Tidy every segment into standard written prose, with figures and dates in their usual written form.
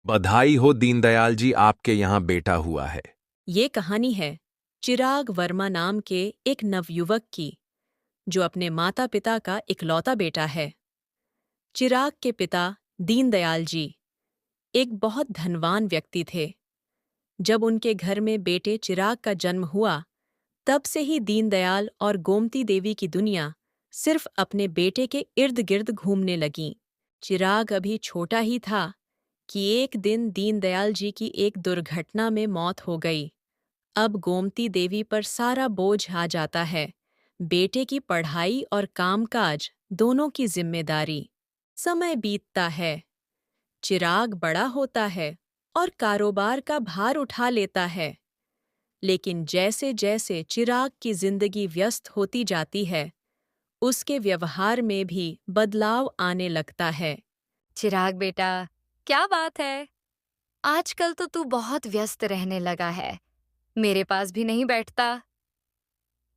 बधाई हो दीनदयाल जी, आपके यहाँ बेटा हुआ है। ये कहानी है चिराग वर्मा नाम के एक नवयुवक की, जो अपने माता पिता का इकलौता बेटा है। चिराग के पिता दीनदयाल जी एक बहुत धनवान व्यक्ति थे। जब उनके घर में बेटे चिराग का जन्म हुआ, तब से ही दीनदयाल और गोमती देवी की दुनिया सिर्फ अपने बेटे के इर्द गिर्द घूमने लगी। चिराग अभी छोटा ही था कि एक दिन दीनदयाल जी की एक दुर्घटना में मौत हो गई। अब गोमती देवी पर सारा बोझ आ जाता है, बेटे की पढ़ाई और कामकाज दोनों की जिम्मेदारी। समय बीतता है, चिराग बड़ा होता है और कारोबार का भार उठा लेता है। लेकिन जैसे जैसे चिराग की जिंदगी व्यस्त होती जाती है, उसके व्यवहार में भी बदलाव आने लगता है। चिराग बेटा, क्या बात है? आजकल तो तू बहुत व्यस्त रहने लगा है। मेरे पास भी नहीं बैठता।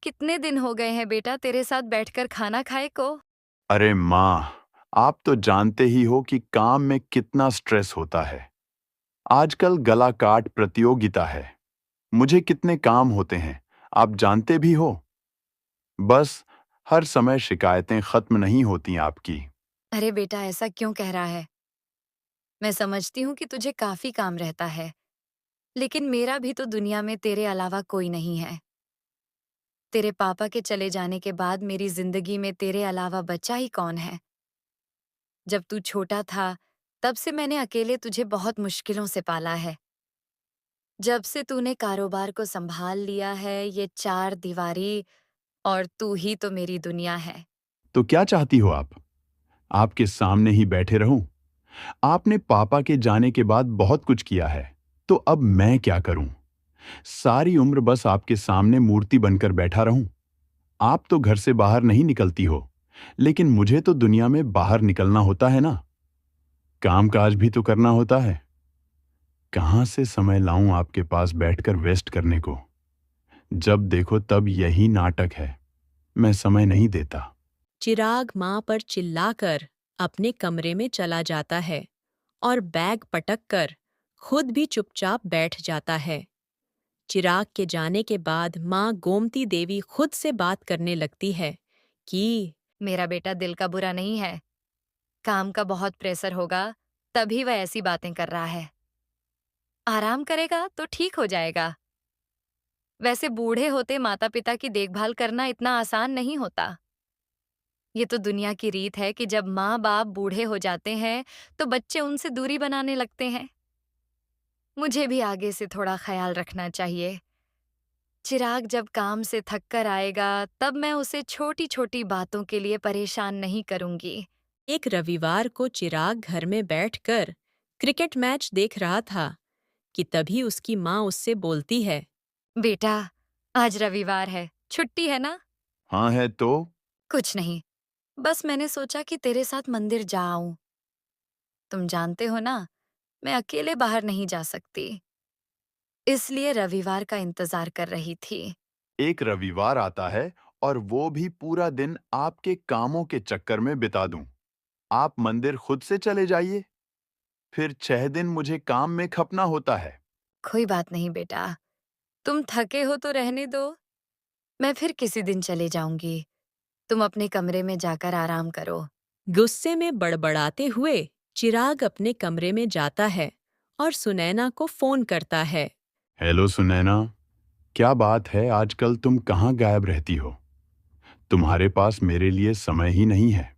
कितने दिन हो गए हैं बेटा तेरे साथ बैठकर खाना खाए को? अरे माँ, आप तो जानते ही हो कि काम में कितना स्ट्रेस होता है। आजकल गला काट प्रतियोगिता है। मुझे कितने काम होते हैं, आप जानते भी हो। बस हर समय शिकायतें खत्म नहीं होती आपकी। अरे बेटा, ऐसा क्यों कह रहा है? मैं समझती हूँ कि तुझे काफी काम रहता है, लेकिन मेरा भी तो दुनिया में तेरे अलावा कोई नहीं है। तेरे पापा के चले जाने के बाद मेरी जिंदगी में तेरे अलावा बचा ही कौन है? जब तू छोटा था, तब से मैंने अकेले तुझे बहुत मुश्किलों से पाला है। जब से तूने कारोबार को संभाल लिया है, ये चार दीवारी और तू ही तो मेरी दुनिया है। तो क्या चाहती हो आप? आपके सामने ही बैठे रहूं? आपने पापा के जाने के बाद बहुत कुछ किया है, तो अब मैं क्या करूं? सारी उम्र बस आपके सामने मूर्ति बनकर बैठा रहूं? आप तो घर से बाहर नहीं निकलती हो, लेकिन मुझे तो दुनिया में बाहर निकलना होता है ना। कामकाज भी तो करना होता है। कहाँ से समय लाऊं आपके पास बैठकर वेस्ट करने को? जब देखो तब यही नाटक है। मैं समय नहीं देता। चिराग माँ पर चिल्लाकर अपने कमरे में चला जाता है और बैग पटक कर खुद भी चुपचाप बैठ जाता है। चिराग के जाने के बाद माँ गोमती देवी खुद से बात करने लगती है कि मेरा बेटा दिल का बुरा नहीं है। काम का बहुत प्रेशर होगा, तभी वह ऐसी बातें कर रहा है। आराम करेगा तो ठीक हो जाएगा। वैसे बूढ़े होते माता पिता की देखभाल करना इतना आसान नहीं होता। ये तो दुनिया की रीत है कि जब माँ बाप बूढ़े हो जाते हैं, तो बच्चे उनसे दूरी बनाने लगते हैं। मुझे भी आगे से थोड़ा ख्याल रखना चाहिए। चिराग जब काम से थक कर आएगा, तब मैं उसे छोटी छोटी बातों के लिए परेशान नहीं करूंगी। एक रविवार को चिराग घर में बैठकर क्रिकेट मैच देख रहा था कि तभी उसकी माँ उससे बोलती है। बेटा, आज रविवार है, छुट्टी है ना? हाँ है तो। कुछ नहीं, बस मैंने सोचा कि तेरे साथ मंदिर जा आऊं। तुम जानते हो ना, मैं अकेले बाहर नहीं जा सकती, इसलिए रविवार का इंतजार कर रही थी। एक रविवार आता है और वो भी पूरा दिन आपके कामों के चक्कर में बिता दूं। आप मंदिर खुद से चले जाइए, फिर 6 दिन मुझे काम में खपना होता है। कोई बात नहीं बेटा, तुम थके हो तो रहने दो, मैं फिर किसी दिन चले जाऊंगी। तुम अपने कमरे में जाकर आराम करो। गुस्से में बड़बड़ाते हुए चिराग अपने कमरे में जाता है और सुनैना को फोन करता है। हेलो सुनैना, क्या बात है आजकल तुम कहाँ गायब रहती हो? तुम्हारे पास मेरे लिए समय ही नहीं है।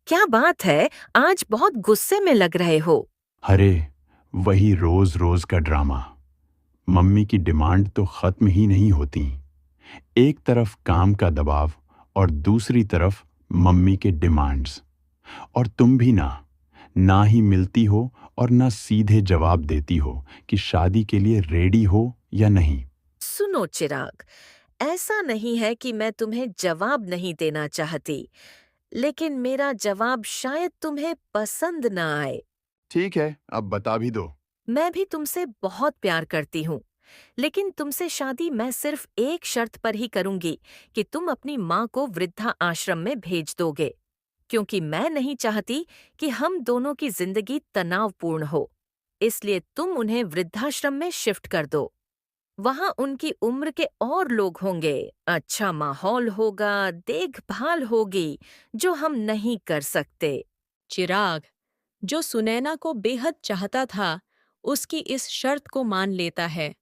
क्या बात है, आज बहुत गुस्से में लग रहे हो। अरे, वही रोज रोज का ड्रामा। मम्मी की डिमांड तो खत्म ही नहीं होती। एक तरफ काम का दबाव और दूसरी तरफ मम्मी के डिमांड्स। और तुम भी ना ही मिलती हो और ना सीधे जवाब देती हो कि शादी के लिए रेडी हो या नहीं। सुनो चिराग, ऐसा नहीं है कि मैं तुम्हें जवाब नहीं देना चाहती, लेकिन मेरा जवाब शायद तुम्हें पसंद न आए। ठीक है, अब बता भी दो। मैं भी तुमसे बहुत प्यार करती हूँ, लेकिन तुमसे शादी मैं सिर्फ एक शर्त पर ही करूंगी कि तुम अपनी माँ को वृद्धा आश्रम में भेज दोगे, क्योंकि मैं नहीं चाहती कि हम दोनों की जिंदगी तनावपूर्ण हो। इसलिए तुम उन्हें वृद्धाश्रम में शिफ्ट कर दो। वहाँ उनकी उम्र के और लोग होंगे, अच्छा माहौल होगा, देखभाल होगी, जो हम नहीं कर सकते। चिराग, जो सुनैना को बेहद चाहता था, उसकी इस शर्त को मान लेता है।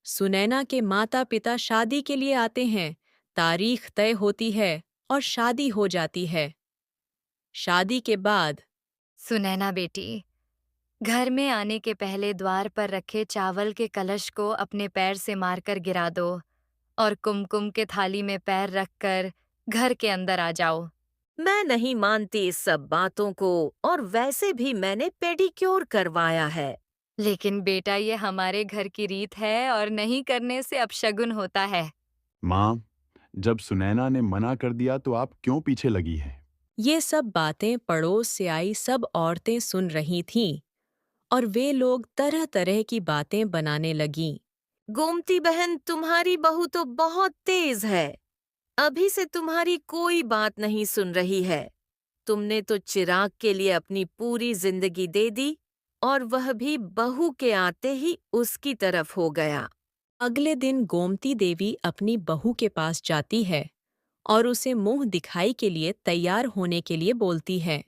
सुनैना के माता-पिता शादी के लिए आते हैं, तारीख तय होती है और शादी हो जाती है। शादी के बाद सुनैना बेटी, घर में आने के पहले द्वार पर रखे चावल के कलश को अपने पैर से मारकर गिरा दो और कुमकुम के थाली में पैर रखकर घर के अंदर आ जाओ। मैं नहीं मानती इस सब बातों को, और वैसे भी मैंने पेडिक्योर करवाया है। लेकिन बेटा, ये हमारे घर की रीत है और नहीं करने से अपशगुन होता है। माँ, जब सुनैना ने मना कर दिया तो आप क्यों पीछे लगी हैं? ये सब बातें पड़ोस से आई सब औरतें सुन रही थीं और वे लोग तरह-तरह की बातें बनाने लगीं। गोमती बहन, तुम्हारी बहू तो बहुत तेज है। अभी से तुम्हारी कोई बात नहीं सुन रही है। तुमने तो चिराग के लिए अपनी पूरी जिंदगी दे दी, और वह भी बहू के आते ही उसकी तरफ हो गया। अगले दिन गोमती देवी अपनी बहू के पास जाती है और उसे मुंह दिखाई के लिए तैयार होने के लिए बोलती है।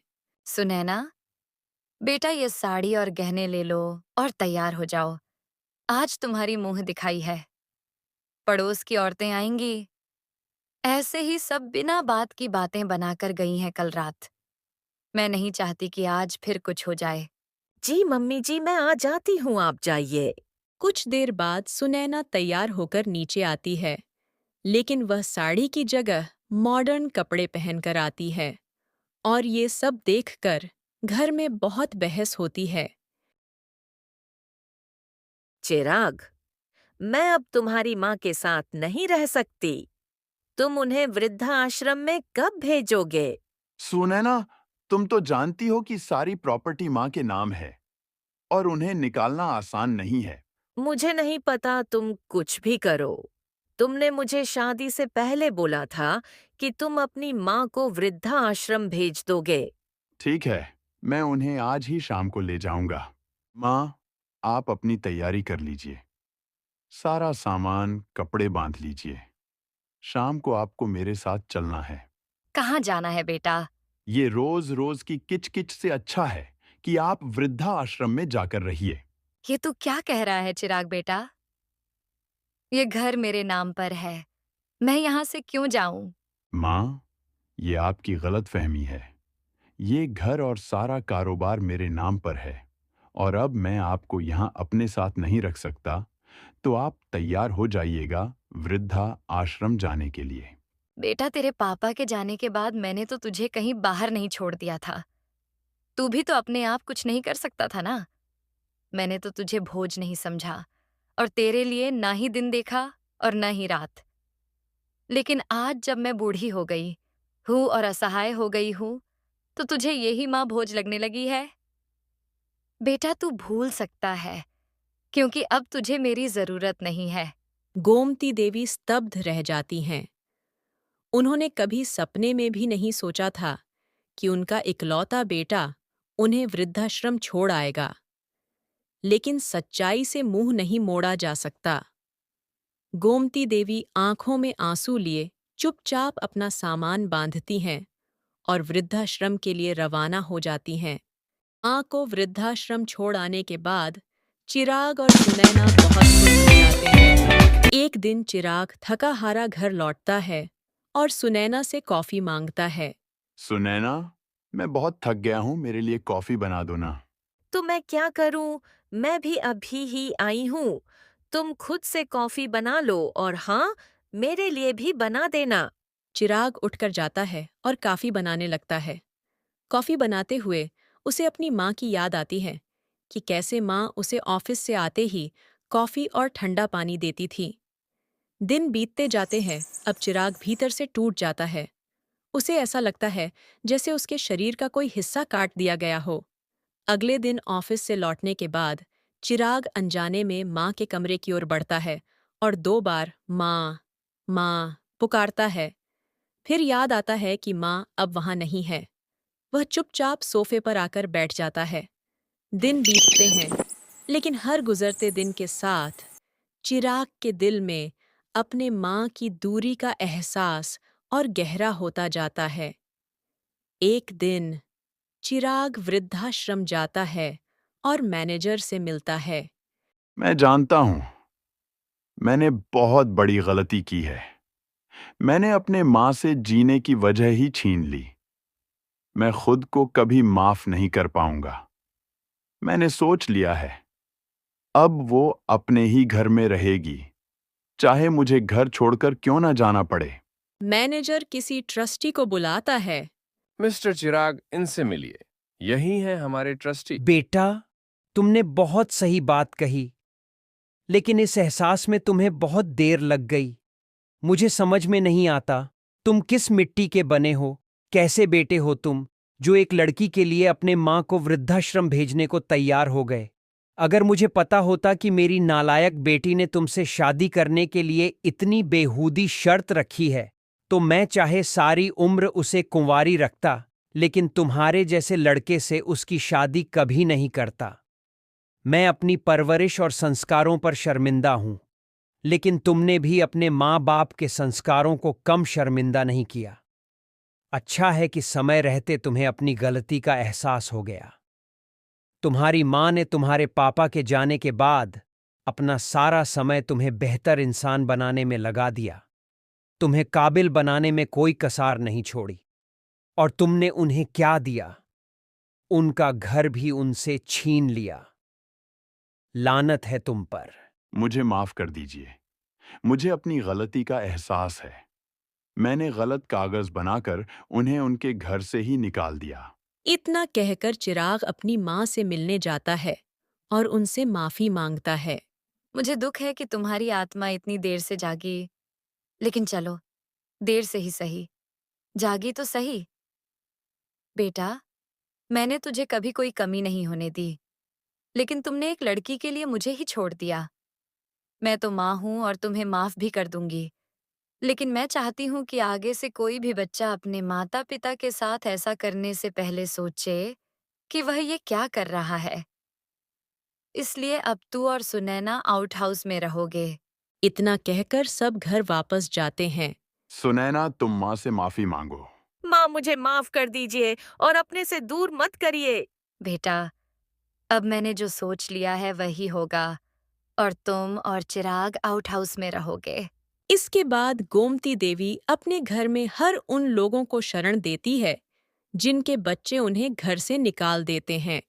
सुनैना, बेटा, ये साड़ी और गहने ले लो और तैयार हो जाओ। आज तुम्हारी मुंह दिखाई है। पड़ोस की औरतें आएंगी। ऐसे ही सब बिना बात की बातें बनाकर गई हैं कल रात। मैं नहीं चाहती कि आज फिर कुछ हो जाए। जी मम्मी जी, मैं आ जाती हूँ, आप जाइए। कुछ देर बाद सुनैना तैयार होकर नीचे आती है, लेकिन वह साड़ी की जगह मॉडर्न कपड़े पहनकर आती है और ये सब देखकर घर में बहुत बहस होती है। चिराग, मैं अब तुम्हारी माँ के साथ नहीं रह सकती। तुम उन्हें वृद्धा आश्रम में कब भेजोगे? सुनैना, तुम तो जानती हो कि सारी प्रॉपर्टी माँ के नाम है और उन्हें निकालना आसान नहीं है। मुझे नहीं पता, तुम कुछ भी करो। तुमने मुझे शादी से पहले बोला था कि तुम अपनी माँ को वृद्धा आश्रम भेज दोगे। ठीक है, मैं उन्हें आज ही शाम को ले जाऊंगा। माँ, आप अपनी तैयारी कर लीजिए। सारा सामान, कपड़े बांध लीजिए। शाम को आपको मेरे साथ चलना है। कहाँ जाना है बेटा? ये रोज-रोज की किच-किच से अच्छा है कि आप वृद्धा आश्रम में जाकर रहिए। ये तू क्या कह रहा है चिराग बेटा? ये घर मेरे नाम पर है। मैं यहाँ से क्यों जाऊं? माँ, ये आपकी गलतफहमी है। ये घर और सारा कारोबार मेरे नाम पर है और अब मैं आपको यहाँ अपने साथ नहीं रख सकता, तो आप तैयार हो जाइएगा वृद्धा आश्रम जाने के लिए। बेटा, तेरे पापा के जाने के बाद मैंने तो तुझे कहीं बाहर नहीं छोड़ दिया था। तू भी तो अपने आप कुछ नहीं कर सकता था ना? मैंने तो तुझे बोझ नहीं समझा और तेरे लिए ना ही दिन देखा और ना ही रात। लेकिन आज जब मैं बूढ़ी हो गई हूँ और असहाय हो गई हूँ, तो तुझे यही माँ बोझ लगने लगी है? बेटा, तू भूल सकता है, क्योंकि अब तुझे मेरी जरूरत नहीं है। गोमती देवी स्तब्ध रह जाती हैं। उन्होंने कभी सपने में भी नहीं सोचा था कि उनका इकलौता बेटा उन्हें वृद्धाश्रम छोड़ आएगा। लेकिन सच्चाई से मुंह नहीं मोड़ा जा सकता। गोमती देवी आंखों में आंसू लिए चुपचाप अपना सामान बांधती हैं और वृद्धाश्रम के लिए रवाना हो जाती हैं। माँ को वृद्धाश्रम छोड़ आने के बाद चिराग और सुनैना बहुत खुश हो जाते हैं। एक दिन चिराग थका हारा घर लौटता है और सुनैना से कॉफी मांगता है। सुनैना, मैं बहुत थक गया हूँ, मेरे लिए कॉफी बना दो ना। तो मैं क्या करूं? मैं भी अभी ही आई हूँ। तुम खुद से कॉफी बना लो, और हाँ, मेरे लिए भी बना देना। चिराग उठकर जाता है और कॉफी बनाने लगता है। कॉफी बनाते हुए उसे अपनी माँ की याद आती है कि कैसे माँ उसे ऑफिस से आते ही कॉफी और ठंडा पानी देती थी। दिन बीतते जाते हैं, अब चिराग भीतर से टूट जाता है। उसे ऐसा लगता है जैसे उसके शरीर का कोई हिस्सा काट दिया गया हो। अगले दिन ऑफिस से लौटने के बाद चिराग अनजाने में माँ के कमरे की ओर बढ़ता है और 2 बार माँ, माँ पुकारता है। फिर याद आता है कि माँ अब वहाँ नहीं है। वह चुपचाप सोफे पर आकर बैठ जाता है। दिन बीतते हैं, लेकिन हर गुजरते दिन के साथ चिराग के दिल में अपने माँ की दूरी का एहसास और गहरा होता जाता है। एक दिन चिराग वृद्धाश्रम जाता है और मैनेजर से मिलता है। मैं जानता हूं, मैंने बहुत बड़ी गलती की है। मैंने अपने माँ से जीने की वजह ही छीन ली। मैं खुद को कभी माफ नहीं कर पाऊंगा। मैंने सोच लिया है, अब वो अपने ही घर में रहेगी, चाहे मुझे घर छोड़कर क्यों ना जाना पड़े। मैनेजर किसी ट्रस्टी को बुलाता है। मिस्टर चिराग, इनसे मिलिए। यही है हमारे ट्रस्टी। बेटा, तुमने बहुत सही बात कही, लेकिन इस एहसास में तुम्हें बहुत देर लग गई। मुझे समझ में नहीं आता, तुम किस मिट्टी के बने हो, कैसे बेटे हो तुम, जो एक लड़की के लिए अपने माँ को वृद्धाश्रम भेजने को तैयार हो गए। अगर मुझे पता होता कि मेरी नालायक बेटी ने तुमसे शादी करने के लिए इतनी बेहूदी शर्त रखी है, तो मैं चाहे सारी उम्र उसे कुंवारी रखता, लेकिन तुम्हारे जैसे लड़के से उसकी शादी कभी नहीं करता। मैं अपनी परवरिश और संस्कारों पर शर्मिंदा हूं, लेकिन तुमने भी अपने माँ बाप के संस्कारों को कम शर्मिंदा नहीं किया। अच्छा है कि समय रहते तुम्हें अपनी गलती का एहसास हो गया। तुम्हारी माँ ने तुम्हारे पापा के जाने के बाद अपना सारा समय तुम्हें बेहतर इंसान बनाने में लगा दिया। तुम्हें काबिल बनाने में कोई कसार नहीं छोड़ी। और तुमने उन्हें क्या दिया? उनका घर भी उनसे छीन लिया। लानत है तुम पर। मुझे माफ कर दीजिए। मुझे अपनी गलती का एहसास है। मैंने गलत कागज बनाकर उन्हें उनके घर से ही निकाल दिया। इतना कहकर चिराग अपनी माँ से मिलने जाता है और उनसे माफी मांगता है। मुझे दुख है कि तुम्हारी आत्मा इतनी देर से जागी, लेकिन चलो, देर से ही सही, जागी तो सही। बेटा, मैंने तुझे कभी कोई कमी नहीं होने दी, लेकिन तुमने एक लड़की के लिए मुझे ही छोड़ दिया। मैं तो माँ हूँ और तुम्हें माफ भी कर दूंगी, लेकिन मैं चाहती हूँ कि आगे से कोई भी बच्चा अपने माता पिता के साथ ऐसा करने से पहले सोचे कि वह ये क्या कर रहा है। इसलिए अब तू और सुनैना आउट हाउस में रहोगे। इतना कहकर सब घर वापस जाते हैं। सुनैना, तुम माँ से माफी मांगो। माँ, मुझे माफ कर दीजिए और अपने से दूर मत करिए। बेटा, अब मैंने जो सोच लिया है वही होगा और तुम और चिराग आउट हाउस में रहोगे। इसके बाद गोमती देवी अपने घर में हर उन लोगों को शरण देती है जिनके बच्चे उन्हें घर से निकाल देते हैं।